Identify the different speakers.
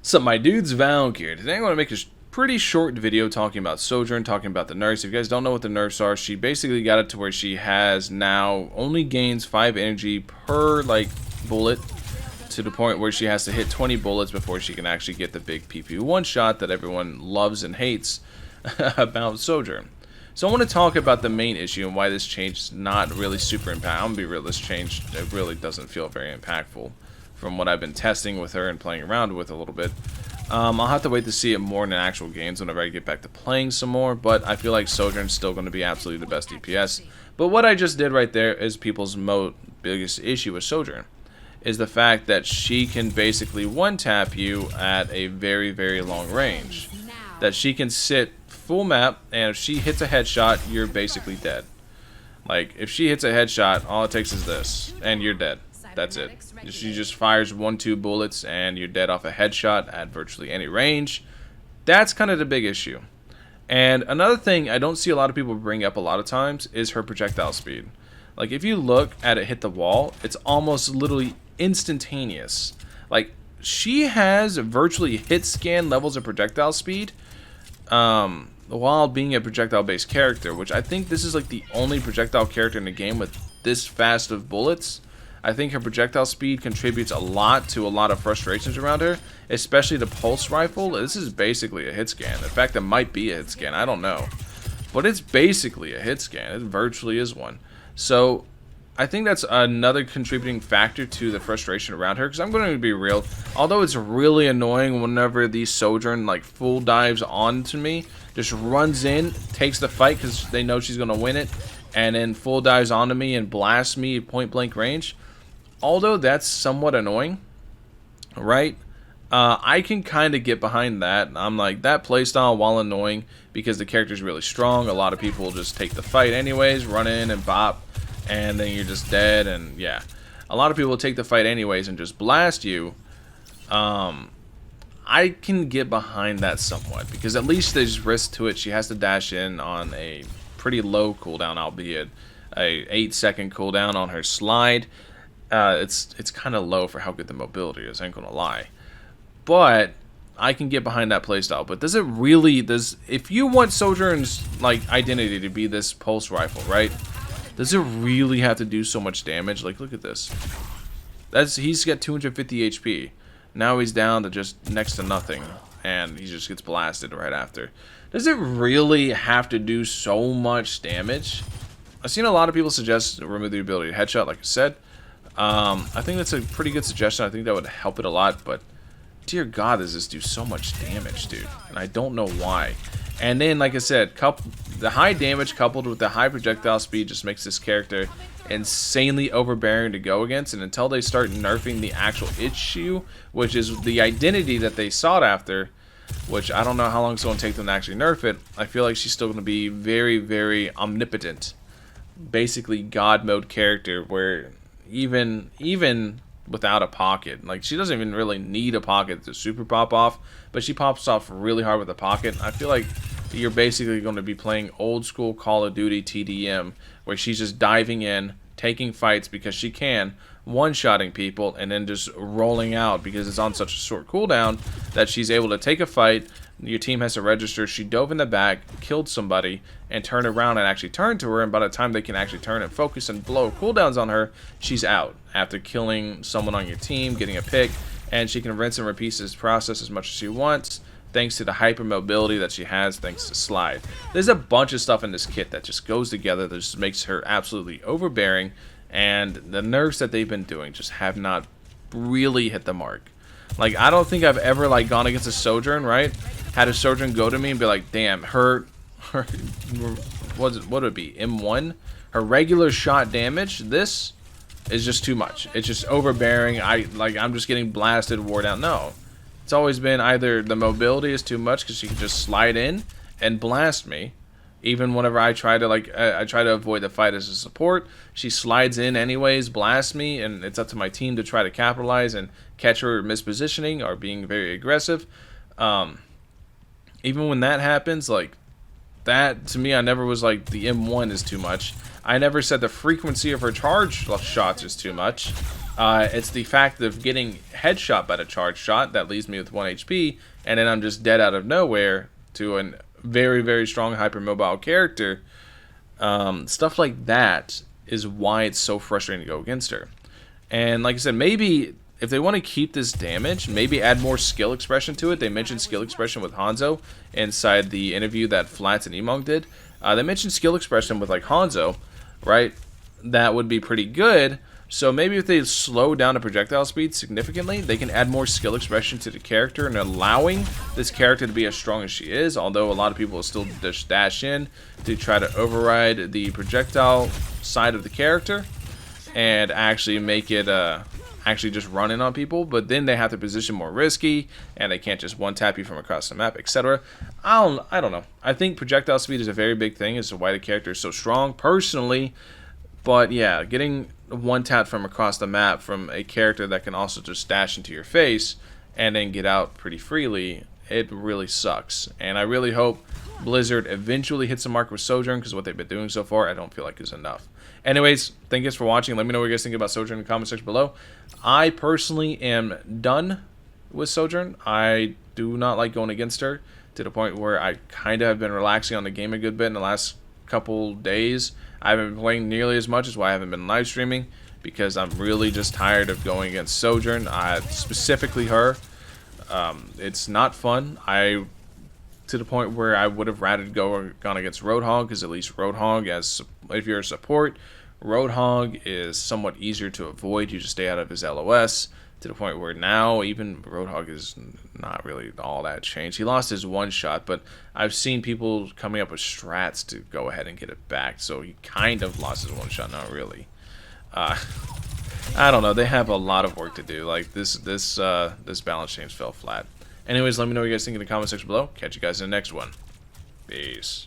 Speaker 1: So my dude's Valk here. Today I'm going to make a pretty short video talking about Sojourn, talking about the nerfs. If you guys don't know what the nerfs are, she basically got it to where she has now only gains 5 energy per bullet, to the point where she has to hit 20 bullets before she can actually get the big PP one shot that everyone loves and hates about Sojourn. So I want to talk about the main issue and why this change is not really super impactful. I'm going to be real, this change, it really doesn't feel very impactful from what I've been testing with her and playing around with a little bit. I'll have to wait to see it more in actual games whenever I get back to playing some more, but I feel like Sojourn's still going to be absolutely the best DPS. But what I just did right there is people's biggest issue with Sojourn, is the fact that she can basically one-tap you at a very, very long range. That she can sit full map, and if she hits a headshot, you're basically dead. Like, if she hits a headshot, all it takes is this, and you're dead. That's it. She just fires 1-2 bullets and you're dead off a headshot at virtually any range. That's kind of the big issue. And another thing I don't see a lot of people bring up a lot of times is her projectile speed. Like, if you look at it hit the wall, it's almost literally instantaneous. Like, she has virtually hit scan levels of projectile speed while being a projectile based character, which I think this is like the only projectile character in the game with this fast of bullets. I think her projectile speed contributes a lot to a lot of frustrations around her, especially the pulse rifle. This is basically a hit scan. In fact, it might be a hit scan. I don't know. But it's basically a hit scan. It virtually is one. So I think that's another contributing factor to the frustration around her, because I'm going to be real. Although it's really annoying whenever the Sojourn full dives onto me, just runs in, takes the fight because they know she's going to win it, and then full dives onto me and blasts me at point blank range. Although that's somewhat annoying, right? I can kind of get behind that. I'm like, that playstyle, while annoying, because the character's really strong, a lot of people will just take the fight anyways, run in and bop, and then you're just dead, and yeah. A lot of people will take the fight anyways and just blast you. I can get behind that somewhat, because at least there's risk to it. She has to dash in on a pretty low cooldown, albeit a 8-second cooldown on her slide. It's kind of low for how good the mobility is, I ain't gonna lie. But I can get behind that playstyle. But does it really, if you want Sojourn's identity to be this pulse rifle, right? Does it really have to do so much damage? Like, look at this. He's got 250 HP. Now he's down to just next to nothing, and he just gets blasted right after. Does it really have to do so much damage? I've seen a lot of people suggest remove the ability to headshot, like I said. I think that's a pretty good suggestion. I think that would help it a lot, but dear God, does this do so much damage, dude? And I don't know why. And then, like I said, the high damage coupled with the high projectile speed just makes this character insanely overbearing to go against. And until they start nerfing the actual issue, which is the identity that they sought after, which I don't know how long it's going to take them to actually nerf it, I feel like she's still going to be very, very omnipotent. Basically, God mode character where even without a pocket, she doesn't even really need a pocket to super pop off, but she pops off really hard with a pocket. I feel like you're basically going to be playing old school Call of Duty TDM, where she's just diving in, taking fights because she can, one-shotting people, and then just rolling out because it's on such a short cooldown that she's able to take a fight. Your team has to register. She dove in the back, killed somebody, and turned around and actually turned to her. And by the time they can actually turn and focus and blow cooldowns on her, she's out after killing someone on your team, getting a pick, and she can rinse and repeat this process as much as she wants, thanks to the hyper mobility that she has, thanks to slide. There's a bunch of stuff in this kit that just goes together that just makes her absolutely overbearing, and the nerfs that they've been doing just have not really hit the mark. I don't think I've ever gone against a Sojourn, right? Had a Sojourn go to me and be like, damn, her what would it be, M1? Her regular shot damage, this is just too much. It's just overbearing. I'm just getting blasted, wore down. No. It's always been either the mobility is too much because she can just slide in and blast me. Even whenever I try to I try to avoid the fight as a support, she slides in anyways, blasts me, and it's up to my team to try to capitalize and catch her mispositioning or being very aggressive. Even when that happens, that to me, I never was the M1 is too much. I never said the frequency of her charge shots is too much. It's the fact of getting headshot by the charge shot that leaves me with 1 HP, and then I'm just dead out of nowhere to a very, very strong hypermobile character. Stuff like that is why it's so frustrating to go against her. And like I said, maybe if they want to keep this damage, maybe add more skill expression to it. They mentioned skill expression with Hanzo inside the interview that Flats and Emong did. They mentioned skill expression with like Hanzo, right? That would be pretty good. So maybe if they slow down the projectile speed significantly, they can add more skill expression to the character and allowing this character to be as strong as she is, although a lot of people will still just dash in to try to override the projectile side of the character and actually make it actually just run in on people, but then they have to position more risky and they can't just one tap you from across the map, etc. I don't know. I think projectile speed is a very big thing as to why the character is so strong personally, but yeah, getting one tap from across the map from a character that can also just dash into your face and then get out pretty freely, it really sucks. And I really hope Blizzard eventually hits a mark with Sojourn, because what they've been doing so far I don't feel like is enough. Anyways, thank you guys for watching. Let me know what you guys think about Sojourn in the comment section below. I personally am done with Sojourn. I do not like going against her to the point where I kind of have been relaxing on the game a good bit in the last couple days. I haven't been playing nearly as much, as why I haven't been live streaming, because I'm really just tired of going against Sojourn, specifically her. It's not fun. To the point where I would have rather gone against Roadhog, because at least Roadhog, if you're a support, Roadhog is somewhat easier to avoid. You just stay out of his LOS, to the point where now even Roadhog is not really all that changed. He lost his one shot, but I've seen people coming up with strats to go ahead and get it back, so he kind of lost his one shot, not really. I don't know, they have a lot of work to do. Like this balance change fell flat. Anyways, let me know what you guys think in the comment section below. Catch you guys in the next one. Peace.